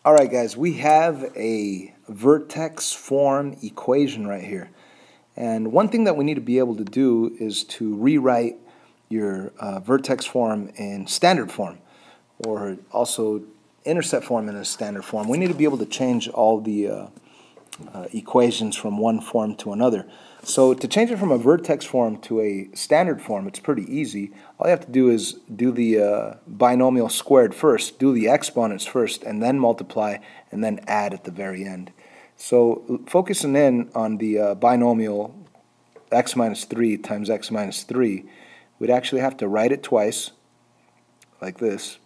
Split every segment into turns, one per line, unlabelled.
Alright guys, we have a vertex form equation right here. And one thing that we need to be able to do is to rewrite your vertex form in standard form, or also intercept form in a standard form. We need to be able to change all the equations from one form to another. So to change it from a vertex form to a standard form, it's pretty easy. All you have to do is do the binomial squared first, do the exponents first, and then multiply, and then add at the very end. So focusing in on the binomial x minus 3 times x minus 3, we'd actually have to write it twice, like this,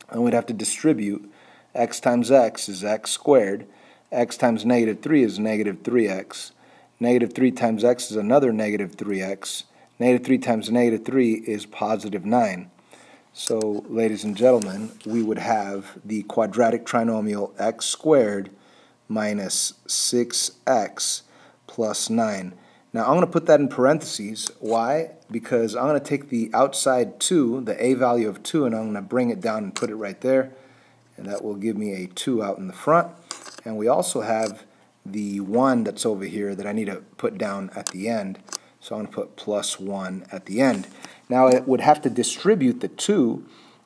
and we'd have to distribute x times x is x squared, x times negative 3 is negative 3x, negative 3 times x is another negative 3x, negative 3 times negative 3 is positive 9. So, ladies and gentlemen, we would have the quadratic trinomial x squared minus 6x plus 9. Now, I'm going to put that in parentheses. Why? Because I'm going to take the outside 2, the a value of 2, and I'm going to bring it down and put it right there. And that will give me a 2 out in the front. And we also have the 1 that's over here that I need to put down at the end. So I'm going to put plus 1 at the end. Now it would have to distribute the 2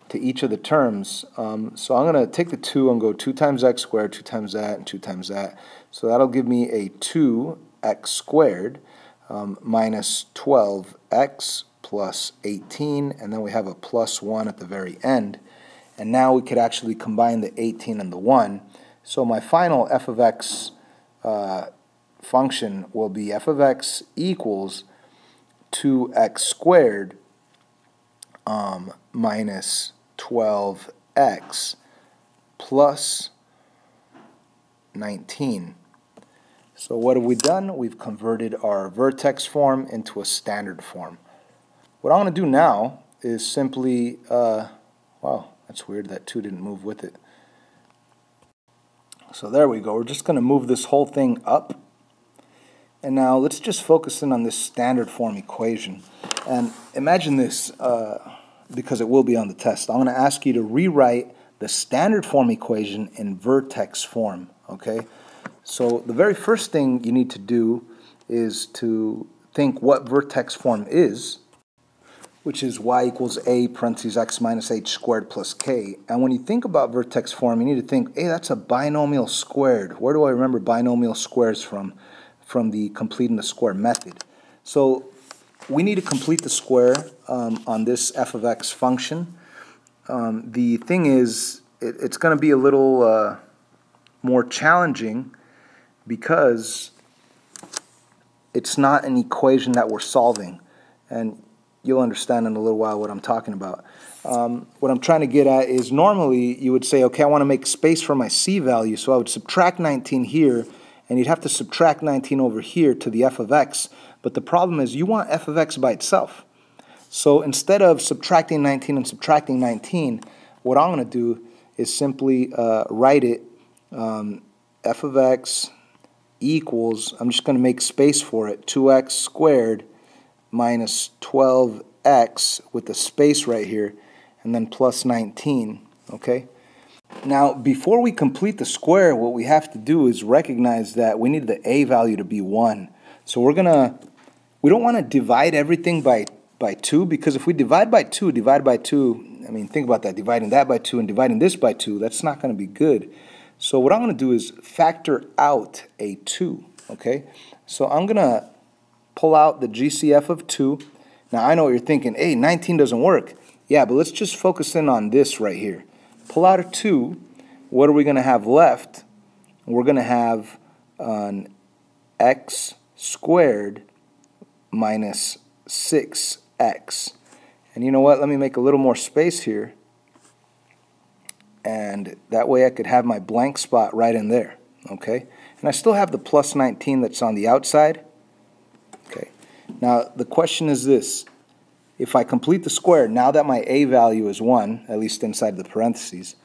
to each of the terms. So I'm going to take the 2 and go 2 times x squared, 2 times that, and 2 times that. So that'll give me a 2x squared minus 12x plus 18. And then we have a plus 1 at the very end. And now we could actually combine the 18 and the 1. So my final f of x function will be f of x equals 2x squared minus 12x plus 19. So what have we done? We've converted our vertex form into a standard form. What I'm going to do now is simply, wow, that's weird, that 2 didn't move with it. So there we go. We're just going to move this whole thing up. And now let's just focus in on this standard form equation. And imagine this, because it will be on the test. I'm going to ask you to rewrite the standard form equation in vertex form. Okay? So the very first thing you need to do is to think what vertex form is, which is y equals a parentheses x minus h squared plus k. And when you think about vertex form, you need to think, hey, that's a binomial squared. Where do I remember binomial squares from? From the completing the square method. So we need to complete the square on this f of x function. The thing is, it's going to be a little more challenging because it's not an equation that we're solving. And you'll understand in a little while what I'm talking about. What I'm trying to get at is normally you would say, okay, I want to make space for my c value, so I would subtract 19 here, and you'd have to subtract 19 over here to the f of x. But the problem is you want f of x by itself. So instead of subtracting 19 and subtracting 19, what I'm going to do is simply write it f of x equals, I'm just going to make space for it, 2x squared minus 12x with the space right here, and then plus 19, okay? Now, before we complete the square, what we have to do is recognize that we need the a value to be 1. So we don't want to divide everything by 2, because if we divide by 2, I mean, think about that, dividing that by 2 and dividing this by 2, that's not going to be good. So what I'm going to do is factor out a 2, okay? So I'm going to pull out the GCF of 2. Now I know what you're thinking, hey, 19 doesn't work. Yeah, but let's just focus in on this right here. Pull out a 2, what are we going to have left? We're going to have an x squared minus 6x. And you know what, let me make a little more space here. And that way I could have my blank spot right in there, okay? And I still have the plus 19 that's on the outside. Okay. Now the question is this: if I complete the square, now that my a value is 1, at least inside the parentheses,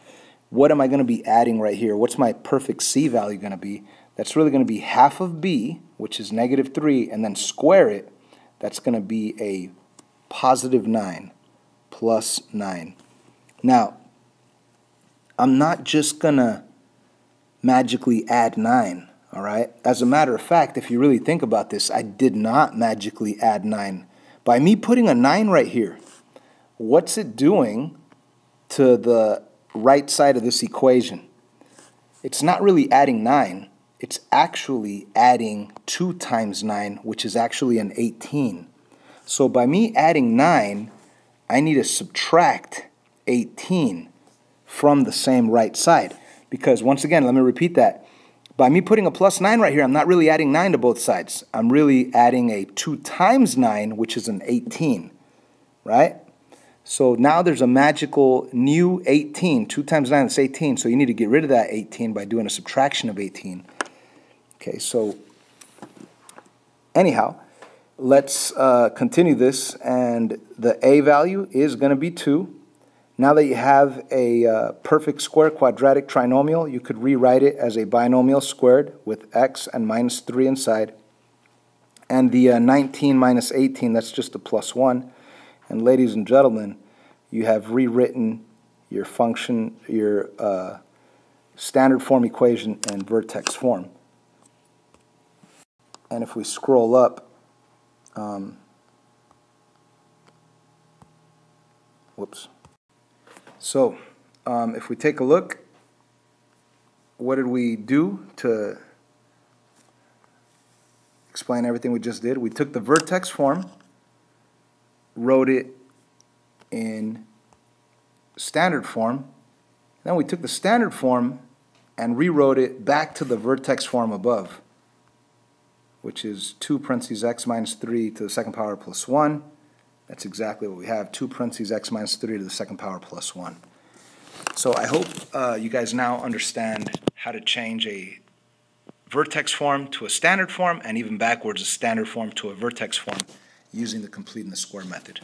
what am I going to be adding right here? What's my perfect c value going to be? That's really going to be half of b, which is negative 3, and then square it. That's going to be a positive 9 plus 9. Now, I'm not just going to magically add 9, all right? As a matter of fact, if you really think about this, I did not magically add 9. By me putting a 9 right here, what's it doing to the right side of this equation? It's not really adding 9. It's actually adding 2 times 9, which is actually an 18. So by me adding 9, I need to subtract 18 from the same right side. Because once again, let me repeat that. By me putting a plus 9 right here, I'm not really adding 9 to both sides. I'm really adding a 2 times 9, which is an 18, right? So now there's a magical new 18. 2 times 9 is 18, so you need to get rid of that 18 by doing a subtraction of 18. Okay, so anyhow, let's continue this, and the a value is going to be 2. Now that you have a perfect square quadratic trinomial, you could rewrite it as a binomial squared with x and minus 3 inside. And the 19 minus 18, that's just a plus 1. And ladies and gentlemen, you have rewritten your function, your standard form equation in vertex form. And if we scroll up, whoops. So, if we take a look, what did we do to explain everything we just did? We took the vertex form, wrote it in standard form, then we took the standard form and rewrote it back to the vertex form above, which is 2 parentheses x minus 3 to the second power plus 1. That's exactly what we have, 2 parentheses x minus 3 to the second power plus 1. So I hope you guys now understand how to change a vertex form to a standard form, and even backwards, a standard form to a vertex form using the complete and the square method.